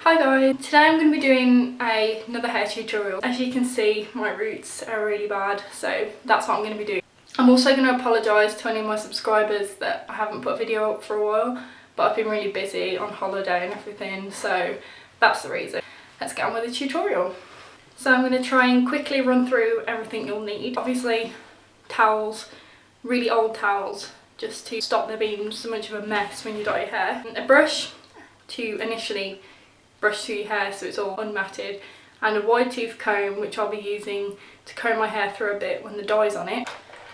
Hi guys, today I'm going to be doing another hair tutorial. As you can see, my roots are really bad, so that's what I'm going to be doing. I'm also going to apologise to any of my subscribers that I haven't put a video up for a while, but I've been really busy on holiday and everything, so that's the reason. Let's get on with the tutorial. So I'm going to try and quickly run through everything you'll need. Obviously towels, really old towels, just to stop there being so much of a mess when you dye your hair. A brush to initially brush through your hair so it's all unmatted, and a wide tooth comb which I'll be using to comb my hair through a bit when the dye's on it.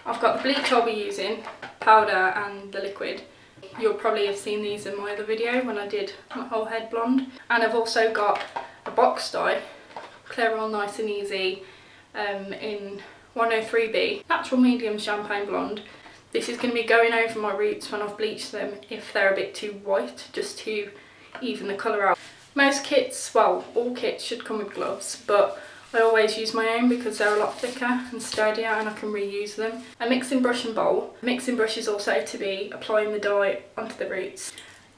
I've got the bleach I'll be using, powder and the liquid. You'll probably have seen these in my other video when I did my whole head blonde. And I've also got a box dye, Clairol Nice and Easy in 103B, natural medium champagne blonde. This is going to be going over my roots when I've bleached them if they're a bit too white, just to even the colour out. Most kits, well, all kits should come with gloves, but I always use my own because they're a lot thicker and sturdier and I can reuse them. A mixing brush and bowl. A mixing brush is also to be applying the dye onto the roots.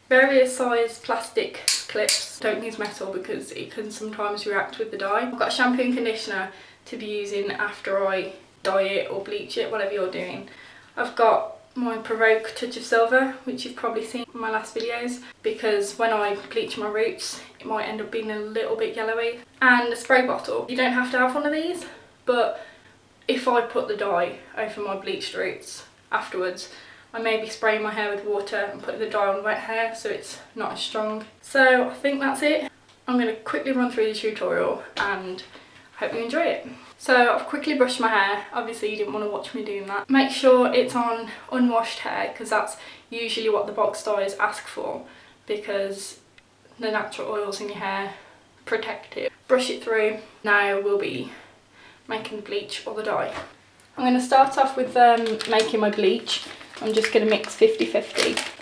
Various size plastic clips. Don't use metal because it can sometimes react with the dye. I've got a shampoo and conditioner to be using after I dye it or bleach it, whatever you're doing. I've got my Voke touch of silver, which you've probably seen in my last videos, because when I bleach my roots it might end up being a little bit yellowy. And a spray bottle. You don't have to have one of these, but if I put the dye over my bleached roots afterwards, I may be spraying my hair with water and putting the dye on wet hair so it's not as strong. So I think that's it. I'm going to quickly run through the tutorial and I hope you enjoy it. So I've quickly brushed my hair. Obviously you didn't want to watch me doing that. Make sure it's on unwashed hair because that's usually what the box dyes ask for, because the natural oils in your hair protect it. Brush it through. Now we'll be making the bleach or the dye. I'm going to start off with making my bleach. I'm just going to mix 50-50.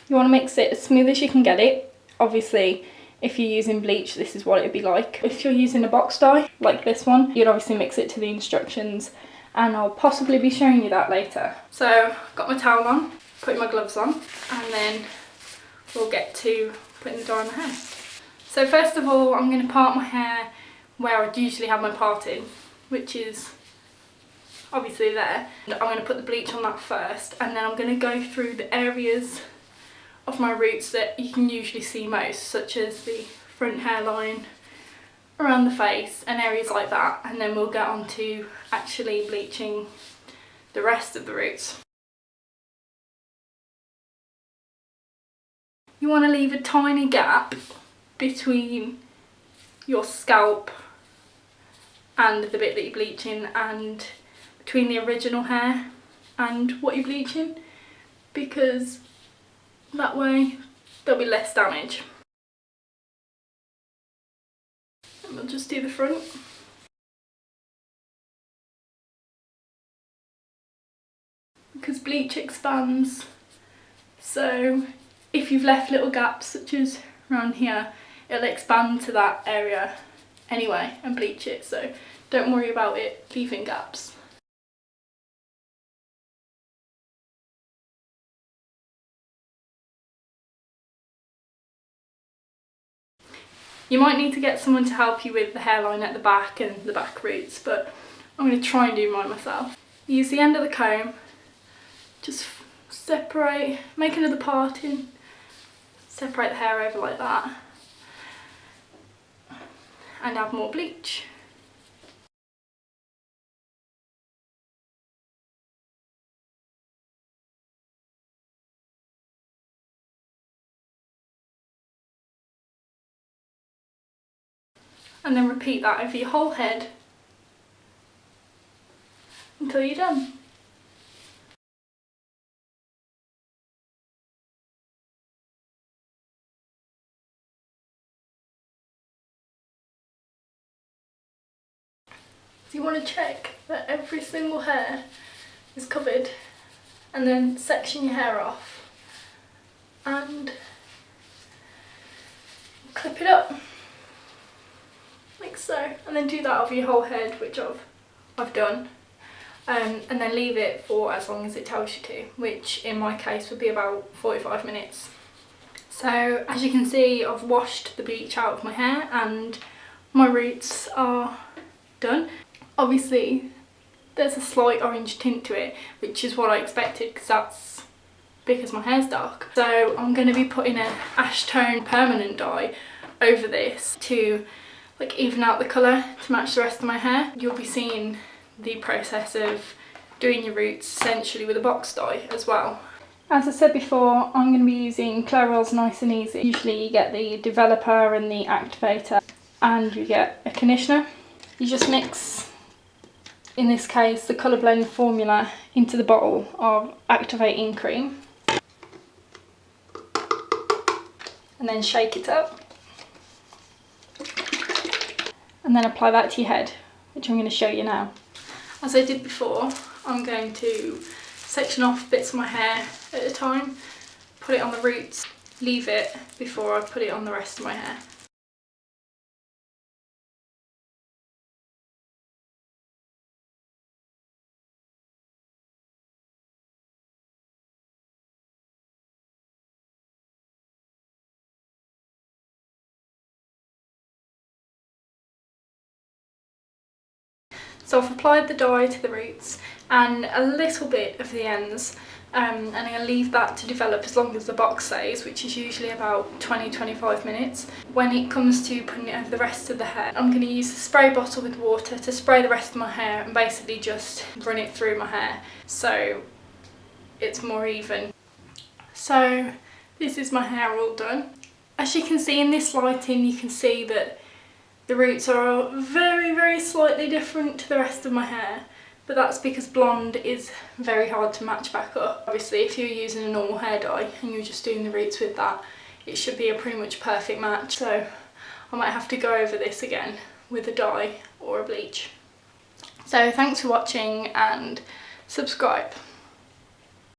You want to mix it as smooth as you can get it. Obviously, if you're using bleach, this is what it'd be like. If you're using a box dye, like this one, you'd obviously mix it to the instructions, and I'll possibly be showing you that later. So, I've got my towel on, putting my gloves on, and then we'll get to putting the dye on my hair. So first of all, I'm going to part my hair where I'd usually have my parting, which is obviously there. I'm going to put the bleach on that first, and then I'm going to go through the areas of my roots that you can usually see most, such as the front hairline, around the face and areas like that, and then we'll get on to actually bleaching the rest of the roots. You want to leave a tiny gap between your scalp and the bit that you're bleaching, and between the original hair and what you're bleaching, because that way there'll be less damage. And we'll just do the front. Because bleach expands, so if you've left little gaps such as around here, it'll expand to that area anyway and bleach it, so don't worry about it leaving gaps. You might need to get someone to help you with the hairline at the back and the back roots, but I'm going to try and do mine myself. Use the end of the comb, just separate, make another parting, separate the hair over like that, and add more bleach. And then repeat that over your whole head until you're done. So you want to check that every single hair is covered, and then section your hair off and clip it up like so, and then do that over your whole head, which I've I've done, and then leave it for as long as it tells you to, which in my case would be about 45 minutes. So as you can see, I've washed the bleach out of my hair and my roots are done. Obviously there's a slight orange tint to it, which is what I expected because my hair's dark. So I'm going to be putting an ash tone permanent dye over this to like even out the colour to match the rest of my hair. You'll be seeing the process of doing your roots essentially with a box dye as well. As I said before, I'm going to be using Clairol's Nice and Easy. Usually you get the developer and the activator and you get a conditioner. You just mix, in this case, the colour blend formula into the bottle of activating cream and then shake it up and then apply that to your head, which I'm going to show you now. As I did before, I'm going to section off bits of my hair at a time, put it on the roots, leave it before I put it on the rest of my hair. So I've applied the dye to the roots and a little bit of the ends, and I'm going to leave that to develop as long as the box stays, which is usually about 20-25 minutes. When it comes to putting it over the rest of the hair, I'm going to use a spray bottle with water to spray the rest of my hair and basically just run it through my hair so it's more even. So this is my hair all done. As you can see in this lighting, you can see that the roots are very slightly different to the rest of my hair, but that's because blonde is very hard to match back up. Obviously if you're using a normal hair dye and you're just doing the roots with that, it should be a pretty much perfect match. So I might have to go over this again with a dye or a bleach. So thanks for watching and subscribe.